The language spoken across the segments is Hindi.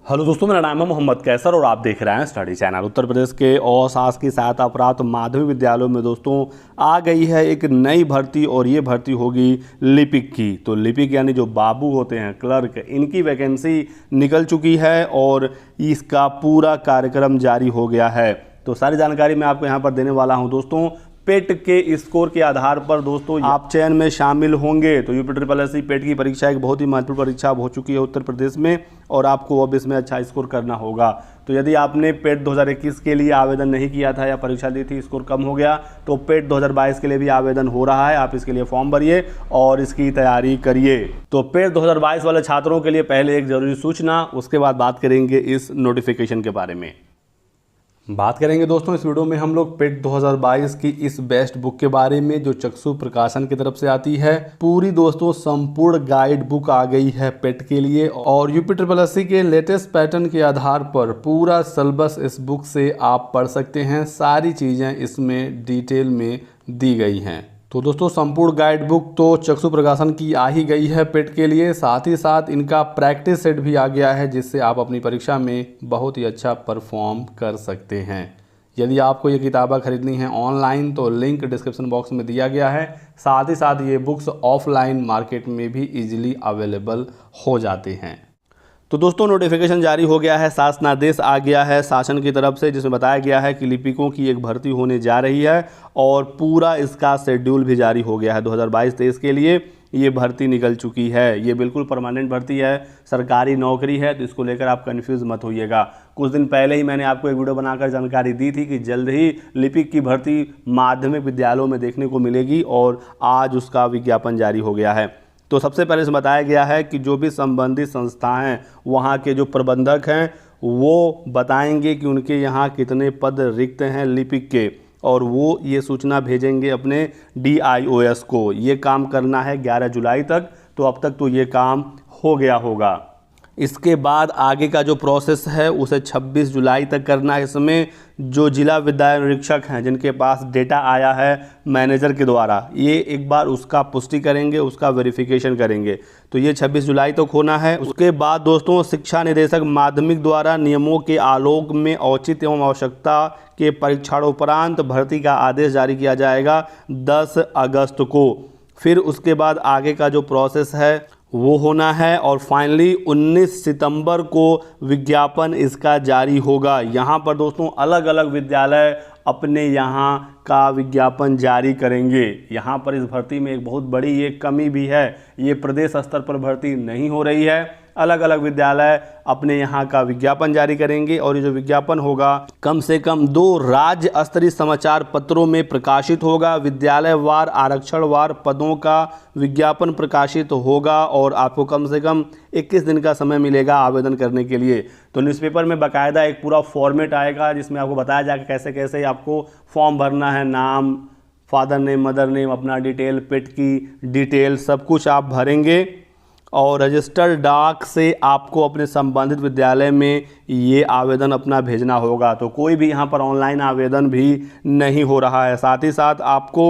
हेलो दोस्तों, मेरा नाम है मोहम्मद कैसर और आप देख रहे हैं स्टडी चैनल। उत्तर प्रदेश के और शासकीय सहायता प्राप्त माध्यमिक विद्यालयों में दोस्तों आ गई है एक नई भर्ती और ये भर्ती होगी लिपिक की। तो लिपिक यानी जो बाबू होते हैं, क्लर्क, इनकी वैकेंसी निकल चुकी है और इसका पूरा कार्यक्रम जारी हो गया है। तो सारी जानकारी मैं आपको यहाँ पर देने वाला हूँ दोस्तों। पेट के स्कोर के आधार पर दोस्तों आप चयन में शामिल होंगे। तो यूपीएससी पेट की परीक्षा एक बहुत ही महत्वपूर्ण परीक्षा हो चुकी है उत्तर प्रदेश में और आपको अब इसमें अच्छा स्कोर करना होगा। तो यदि आपने पेट 2021 के लिए आवेदन नहीं किया था या परीक्षा दी थी, स्कोर कम हो गया, तो पेट 2022 के लिए भी आवेदन हो रहा है। आप इसके लिए फॉर्म भरिए और इसकी तैयारी करिए। तो पेट 2022 वाले छात्रों के लिए पहले एक जरूरी सूचना, उसके बाद बात करेंगे इस नोटिफिकेशन के बारे में। बात करेंगे दोस्तों इस वीडियो में हम लोग पेट 2022 की इस बेस्ट बुक के बारे में जो चक्षु प्रकाशन की तरफ से आती है। पूरी दोस्तों संपूर्ण गाइड बुक आ गई है पेट के लिए और यूपीएससी के लेटेस्ट पैटर्न के आधार पर पूरा सिलेबस इस बुक से आप पढ़ सकते हैं। सारी चीज़ें इसमें डिटेल में दी गई हैं। तो दोस्तों संपूर्ण गाइड बुक तो चक्षु प्रकाशन की आ ही गई है पेट के लिए, साथ ही साथ इनका प्रैक्टिस सेट भी आ गया है जिससे आप अपनी परीक्षा में बहुत ही अच्छा परफॉर्म कर सकते हैं। यदि आपको ये किताबें खरीदनी है ऑनलाइन तो लिंक डिस्क्रिप्शन बॉक्स में दिया गया है। साथ ही साथ ये बुक्स ऑफलाइन मार्केट में भी इजीली अवेलेबल हो जाते हैं। तो दोस्तों नोटिफिकेशन जारी हो गया है, शासनादेश आ गया है शासन की तरफ से, जिसमें बताया गया है कि लिपिकों की एक भर्ती होने जा रही है और पूरा इसका शेड्यूल भी जारी हो गया है। 2022-23 के लिए ये भर्ती निकल चुकी है। ये बिल्कुल परमानेंट भर्ती है, सरकारी नौकरी है, तो इसको लेकर आप कंफ्यूज मत होइएगा। कुछ दिन पहले ही मैंने आपको एक वीडियो बनाकर जानकारी दी थी कि जल्द ही लिपिक की भर्ती माध्यमिक विद्यालयों में देखने को मिलेगी और आज उसका विज्ञापन जारी हो गया है। तो सबसे पहले से बताया गया है कि जो भी संबंधित संस्थाएं हैं वहाँ के जो प्रबंधक हैं वो बताएंगे कि उनके यहाँ कितने पद रिक्त हैं लिपिक के, और वो ये सूचना भेजेंगे अपने DIOS को। ये काम करना है 11 जुलाई तक, तो अब तक तो ये काम हो गया होगा। इसके बाद आगे का जो प्रोसेस है उसे 26 जुलाई तक करना है। इसमें जो जिला विद्यालय निरीक्षक हैं जिनके पास डेटा आया है मैनेजर के द्वारा, ये एक बार उसका पुष्टि करेंगे, उसका वेरिफिकेशन करेंगे। तो ये 26 जुलाई तक होना है। उसके बाद दोस्तों शिक्षा निदेशक माध्यमिक द्वारा नियमों के आलोक में औचित्य एवं आवश्यकता के परीक्षाओपरांत भर्ती का आदेश जारी किया जाएगा 10 अगस्त को। फिर उसके बाद आगे का जो प्रोसेस है वो होना है और फाइनली 19 सितंबर को विज्ञापन इसका जारी होगा। यहाँ पर दोस्तों अलग अलग विद्यालय अपने यहाँ का विज्ञापन जारी करेंगे। यहाँ पर इस भर्ती में एक बहुत बड़ी ये कमी भी है, ये प्रदेश स्तर पर भर्ती नहीं हो रही है। अलग अलग विद्यालय अपने यहाँ का विज्ञापन जारी करेंगे और ये जो विज्ञापन होगा कम से कम 2 राज्य स्तरीय समाचार पत्रों में प्रकाशित होगा। विद्यालय वार आरक्षण वार पदों का विज्ञापन प्रकाशित होगा और आपको कम से कम 21 दिन का समय मिलेगा आवेदन करने के लिए। तो न्यूज़पेपर में बाकायदा एक पूरा फॉर्मेट आएगा जिसमें आपको बताया जाएगा कैसे कैसे आपको फॉर्म भरना है। नाम, फादर नेम, मदर नेम, अपना डिटेल, पेट की डिटेल, सब कुछ आप भरेंगे और रजिस्टर्ड डाक से आपको अपने संबंधित विद्यालय में ये आवेदन अपना भेजना होगा। तो कोई भी यहाँ पर ऑनलाइन आवेदन भी नहीं हो रहा है। साथ ही साथ आपको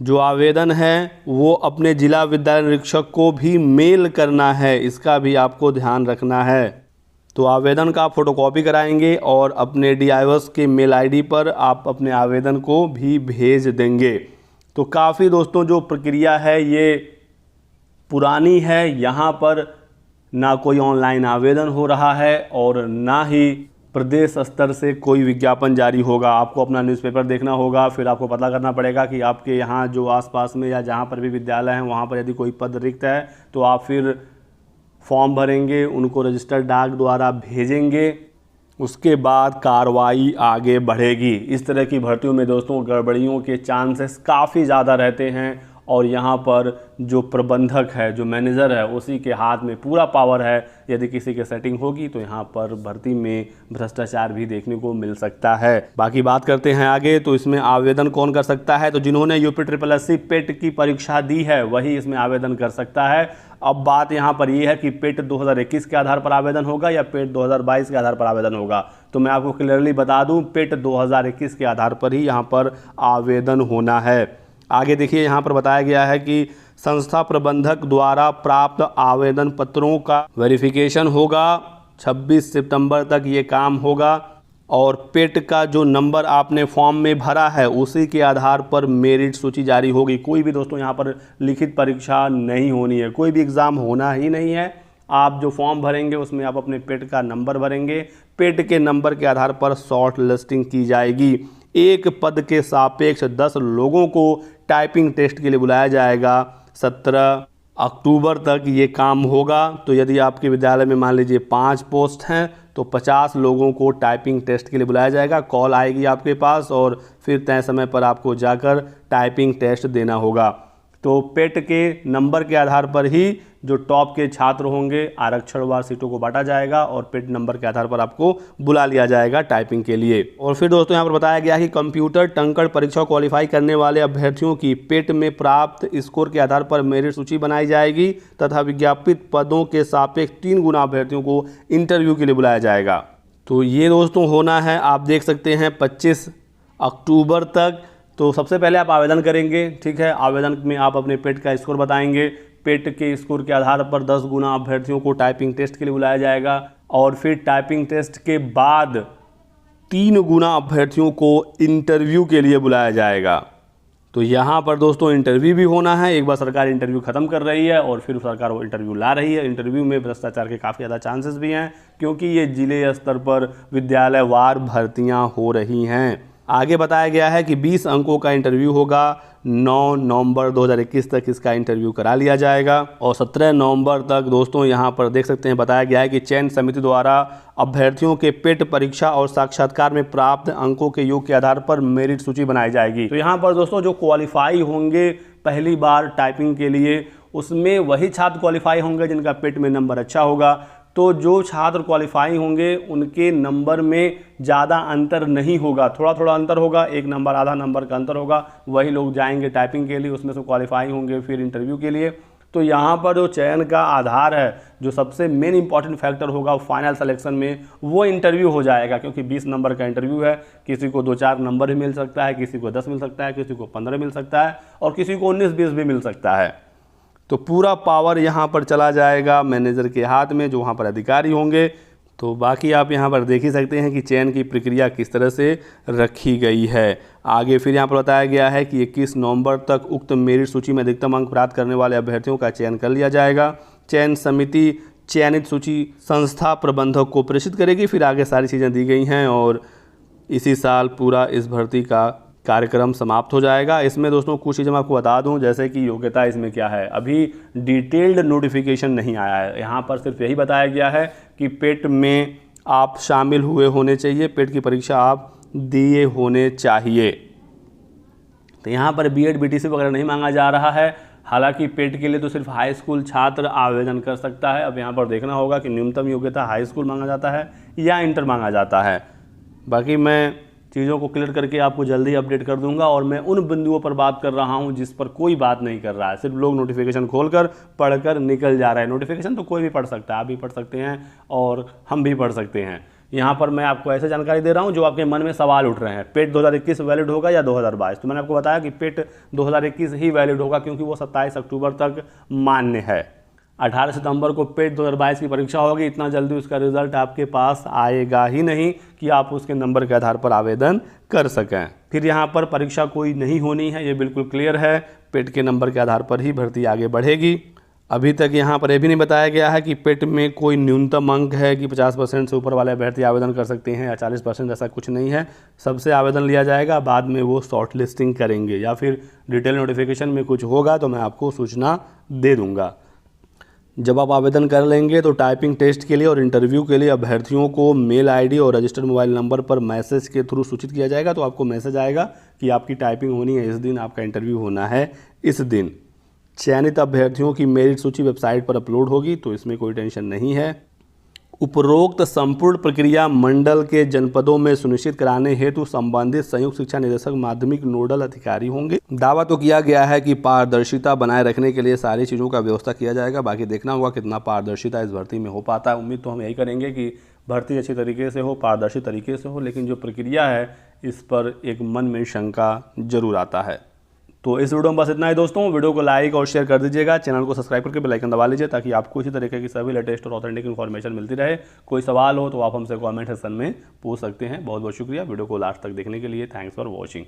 जो आवेदन है वो अपने जिला विद्यालय निरीक्षक को भी मेल करना है, इसका भी आपको ध्यान रखना है। तो आवेदन का फोटोकॉपी कराएंगे और अपने DIOS के मेल ID पर आप अपने आवेदन को भी भेज देंगे। तो काफ़ी दोस्तों जो प्रक्रिया है ये पुरानी है। यहाँ पर ना कोई ऑनलाइन आवेदन हो रहा है और ना ही प्रदेश स्तर से कोई विज्ञापन जारी होगा। आपको अपना न्यूज़पेपर देखना होगा, फिर आपको पता करना पड़ेगा कि आपके यहाँ जो आसपास में या जहाँ पर भी विद्यालय हैं वहाँ पर यदि कोई पद रिक्त है तो आप फिर फॉर्म भरेंगे, उनको रजिस्टर्ड डाक द्वारा भेजेंगे। उसके बाद कार्रवाई आगे बढ़ेगी। इस तरह की भर्तियों में दोस्तों गड़बड़ियों के चांसेस काफ़ी ज़्यादा रहते हैं और यहाँ पर जो प्रबंधक है, जो मैनेजर है, उसी के हाथ में पूरा पावर है। यदि किसी की सेटिंग होगी तो यहाँ पर भर्ती में भ्रष्टाचार भी देखने को मिल सकता है। बाकी बात करते हैं आगे। तो इसमें आवेदन कौन कर सकता है? तो जिन्होंने यूपीएससी पेट की परीक्षा दी है वही इसमें आवेदन कर सकता है। अब बात यहाँ पर यह है कि पेट 2021 के आधार पर आवेदन होगा या पेट 2022 के आधार पर आवेदन होगा। तो मैं आपको क्लियरली बता दूँ, पेट 2021 के आधार पर ही यहाँ पर आवेदन होना है। आगे देखिए यहाँ पर बताया गया है कि संस्था प्रबंधक द्वारा प्राप्त आवेदन पत्रों का वेरिफिकेशन होगा 26 सितंबर तक ये काम होगा और पेट का जो नंबर आपने फॉर्म में भरा है उसी के आधार पर मेरिट सूची जारी होगी। कोई भी दोस्तों यहाँ पर लिखित परीक्षा नहीं होनी है, कोई भी एग्ज़ाम होना ही नहीं है। आप जो फॉर्म भरेंगे उसमें आप अपने पेट का नंबर भरेंगे, पेट के नंबर के आधार पर शॉर्ट लिस्टिंग की जाएगी। एक पद के सापेक्ष 10 लोगों को टाइपिंग टेस्ट के लिए बुलाया जाएगा। 17 अक्टूबर तक ये काम होगा। तो यदि आपके विद्यालय में मान लीजिए 5 पोस्ट हैं तो 50 लोगों को टाइपिंग टेस्ट के लिए बुलाया जाएगा। कॉल आएगी आपके पास और फिर तय समय पर आपको जाकर टाइपिंग टेस्ट देना होगा। तो पेट के नंबर के आधार पर ही जो टॉप के छात्र होंगे आरक्षणवार सीटों को बांटा जाएगा और पेट नंबर के आधार पर आपको बुला लिया जाएगा टाइपिंग के लिए। और फिर दोस्तों यहाँ पर बताया गया कि कंप्यूटर टंकण परीक्षा क्वालिफाई करने वाले अभ्यर्थियों की पेट में प्राप्त स्कोर के आधार पर मेरिट सूची बनाई जाएगी तथा विज्ञापित पदों के सापेक्ष 3 गुना अभ्यर्थियों को इंटरव्यू के लिए बुलाया जाएगा। तो ये दोस्तों होना है, आप देख सकते हैं 25 अक्टूबर तक। तो सबसे पहले आप आवेदन करेंगे, ठीक है। आवेदन में आप अपने पेट का स्कोर बताएंगे। पेट के स्कोर के आधार पर 10 गुना अभ्यर्थियों को टाइपिंग टेस्ट के लिए बुलाया जाएगा और फिर टाइपिंग टेस्ट के बाद 3 गुना अभ्यर्थियों को इंटरव्यू के लिए बुलाया जाएगा। तो यहाँ पर दोस्तों इंटरव्यू भी होना है। एक बार सरकार इंटरव्यू ख़त्म कर रही है और फिर सरकार वो इंटरव्यू ला रही है। इंटरव्यू में भ्रष्टाचार के काफ़ी ज़्यादा चांसेस भी हैं क्योंकि ये जिले स्तर पर विद्यालयवार भर्तियाँ हो रही हैं। आगे बताया गया है कि 20 अंकों का इंटरव्यू होगा। 9 नवंबर 2021 तक इसका इंटरव्यू करा लिया जाएगा और 17 नवंबर तक दोस्तों यहाँ पर देख सकते हैं बताया गया है कि चयन समिति द्वारा अभ्यर्थियों के पेट परीक्षा और साक्षात्कार में प्राप्त अंकों के योग के आधार पर मेरिट सूची बनाई जाएगी। तो यहाँ पर दोस्तों जो क्वालिफाई होंगे पहली बार टाइपिंग के लिए उसमें वही छात्र क्वालिफाई होंगे जिनका पेट में नंबर अच्छा होगा। तो जो छात्र क्वालिफाई होंगे उनके नंबर में ज़्यादा अंतर नहीं होगा, थोड़ा थोड़ा अंतर होगा, 1 नंबर आधा नंबर का अंतर होगा। वही लोग जाएंगे टाइपिंग के लिए, उसमें से क्वालिफाई होंगे फिर इंटरव्यू के लिए। तो यहाँ पर जो चयन का आधार है, जो सबसे मेन इंपॉर्टेंट फैक्टर होगा फाइनल सिलेक्शन में, वो इंटरव्यू हो जाएगा क्योंकि 20 नंबर का इंटरव्यू है। किसी को 2-4 नंबर भी मिल सकता है, किसी को 10 मिल सकता है, किसी को 15 मिल सकता है और किसी को 19-20 भी मिल सकता है। तो पूरा पावर यहाँ पर चला जाएगा मैनेजर के हाथ में जो वहाँ पर अधिकारी होंगे। तो बाकी आप यहाँ पर देख ही सकते हैं कि चयन की प्रक्रिया किस तरह से रखी गई है। आगे फिर यहाँ पर बताया गया है कि 21 नवंबर तक उक्त मेरिट सूची में अधिकतम अंक प्राप्त करने वाले अभ्यर्थियों का चयन कर लिया जाएगा। चयन समिति चयनित सूची संस्था प्रबंधक को प्रेषित करेगी। फिर आगे सारी चीज़ें दी गई हैं और इसी साल पूरा इस भर्ती का कार्यक्रम समाप्त हो जाएगा। इसमें दोस्तों कुछ चीज़ें मैं आपको बता दूं, जैसे कि योग्यता इसमें क्या है, अभी डिटेल्ड नोटिफिकेशन नहीं आया है। यहाँ पर सिर्फ यही बताया गया है कि पेट में आप शामिल हुए होने चाहिए, पेट की परीक्षा आप दिए होने चाहिए। तो यहाँ पर बीएड बीटीसी वगैरह नहीं मांगा जा रहा है। हालांकि पेट के लिए तो सिर्फ हाई स्कूल छात्र आवेदन कर सकता है। अब यहाँ पर देखना होगा कि न्यूनतम योग्यता हाई स्कूल मांगा जाता है या इंटर मांगा जाता है। बाकी मैं चीज़ों को क्लियर करके आपको जल्दी अपडेट कर दूंगा और मैं उन बिंदुओं पर बात कर रहा हूं जिस पर कोई बात नहीं कर रहा है। सिर्फ लोग नोटिफिकेशन खोलकर पढ़कर निकल जा रहे हैं। नोटिफिकेशन तो कोई भी पढ़ सकता है, आप भी पढ़ सकते हैं और हम भी पढ़ सकते हैं। यहाँ पर मैं आपको ऐसे जानकारी दे रहा हूँ जो आपके मन में सवाल उठ रहे हैं। पेट 2021 वैलिड होगा या 2022? तो मैंने आपको बताया कि पेट 2021 ही वैलिड होगा क्योंकि वो 27 अक्टूबर तक मान्य है। 18 सितंबर को पेट 2022 की परीक्षा होगी। इतना जल्दी उसका रिजल्ट आपके पास आएगा ही नहीं कि आप उसके नंबर के आधार पर आवेदन कर सकें। फिर यहाँ पर परीक्षा कोई नहीं होनी है, ये बिल्कुल क्लियर है। पेट के नंबर के आधार पर ही भर्ती आगे बढ़ेगी। अभी तक यहाँ पर यह भी नहीं बताया गया है कि पेट में कोई न्यूनतम अंक है कि 50% से ऊपर वाले अभ्यर्थी आवेदन कर सकते हैं या 40%, ऐसा कुछ नहीं है। सबसे आवेदन लिया जाएगा, बाद में वो शॉर्ट लिस्टिंग करेंगे या फिर डिटेल नोटिफिकेशन में कुछ होगा तो मैं आपको सूचना दे दूँगा। जब आप आवेदन कर लेंगे तो टाइपिंग टेस्ट के लिए और इंटरव्यू के लिए अभ्यर्थियों को मेल आईडी और रजिस्टर्ड मोबाइल नंबर पर मैसेज के थ्रू सूचित किया जाएगा। तो आपको मैसेज आएगा कि आपकी टाइपिंग होनी है इस दिन, आपका इंटरव्यू होना है इस दिन। चयनित अभ्यर्थियों की मेरिट सूची वेबसाइट पर अपलोड होगी, तो इसमें कोई टेंशन नहीं है। उपरोक्त संपूर्ण प्रक्रिया मंडल के जनपदों में सुनिश्चित कराने हेतु संबंधित संयुक्त शिक्षा निदेशक माध्यमिक नोडल अधिकारी होंगे। दावा तो किया गया है कि पारदर्शिता बनाए रखने के लिए सारी चीज़ों का व्यवस्था किया जाएगा। बाकी देखना होगा कितना पारदर्शिता इस भर्ती में हो पाता है। उम्मीद तो हम यही करेंगे कि भर्ती अच्छी तरीके से हो, पारदर्शी तरीके से हो, लेकिन जो प्रक्रिया है इस पर एक मन में शंका जरूर आता है। तो इस वीडियो में बस इतना ही दोस्तों। वीडियो को लाइक और शेयर कर दीजिएगा, चैनल को सब्सक्राइब करके बेल आइकन दबा लीजिए ताकि आपको इसी तरीके की सभी लेटेस्ट और ऑथेंटिक इन्फॉर्मेशन मिलती रहे। कोई सवाल हो तो आप हमसे कमेंट सेक्शन में पूछ सकते हैं। बहुत बहुत शुक्रिया वीडियो को लास्ट तक देखने के लिए। Thanks for watching.